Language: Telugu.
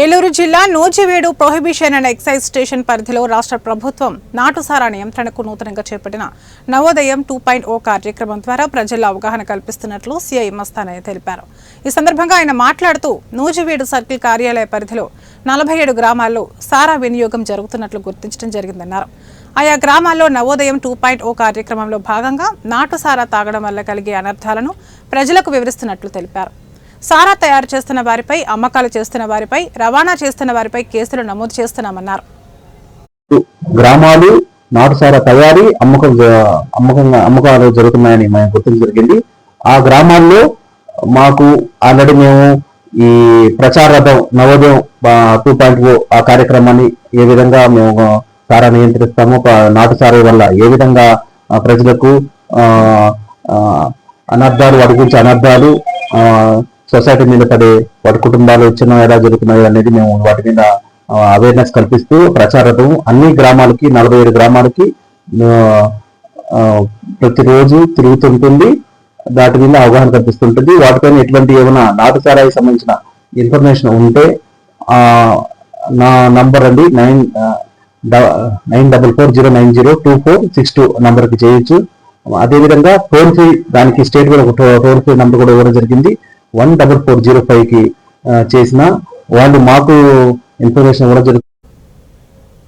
ఏలూరు జిల్లా Nuzvid prohibition and excise station పరిధిలో రాష్ట్ర ప్రభుత్వం నాటుసారా నియంత్రణకు నూతనంగా చేపట్టిన నవోదయం 2.0 కార్యక్రమం ద్వారా ప్రజల్లో అవగాహన కల్పిస్తున్నట్లు సీఐ మస్తానయ్య తెలిపారు. ఈ సందర్భంగా ఆయన మాట్లాడుతూ నూజివీడు సర్కిల్ కార్యాలయ పరిధిలో 47 గ్రామాల్లో సారా వినియోగం జరుగుతున్నట్లు గుర్తించడం జరిగిందన్నారు. ఆయా గ్రామాల్లో నవోదయం 2.0 కార్యక్రమంలో భాగంగా నాటుసారా తాగడం వల్ల కలిగే అనర్థాలను ప్రజలకు వివరిస్తున్నట్లు తెలిపారు. సారా తయారు చేస్తున్న వారిపై, అమ్మకాలు చేస్తున్న వారిపై, రవాణా చేస్తున్న వారిపై కేసులు నమోదు చేస్తున్నామన్నారు. గ్రామాలు నాటుసారా తయారీ అమ్మకాలు జరుగుతున్నాయని మేము గుర్తించడం జరిగింది. ఆ గ్రామాల్లో మాకు ఆల్రెడీ మేము ఈ ప్రచార రథం నవోదయం 2.0 ఆ కార్యక్రమాన్ని ఏ విధంగా మేము సారా నియంత్రిస్తాము, నాటుసారా వల్ల ఏ విధంగా ప్రజలకు అనర్థాలు, వాటి గురించి అనర్థాలు, సొసైటీ మీద పడే వాటి కుటుంబాలు చిన్న ఎలా జరుగుతున్నాయి అనేది మేము వాటి మీద అవేర్నెస్ కల్పిస్తూ ప్రచారం అన్ని గ్రామాలకి 47 గ్రామాలకి ప్రతిరోజు తిరుగుతుంటుంది. వాటి మీద అవగాహన కల్పిస్తుంటుంది. వాటిపైన ఎటువంటి ఏమైనా నాటుసారాకి సంబంధించిన ఇన్ఫర్మేషన్ ఉంటే నా నంబర్ అండి 9440902462 నంబర్కి చేయొచ్చు. అదేవిధంగా టోల్ ఫ్రీ, దానికి స్టేట్ కూడా ఒక టోల్ ఫ్రీ నంబర్ కూడా ఇవ్వడం జరిగింది. 14405కి చేసిన వాళ్ళు మాకు ఇన్ఫర్మేషన్ ఇవ్వడం జరుగుతుంది.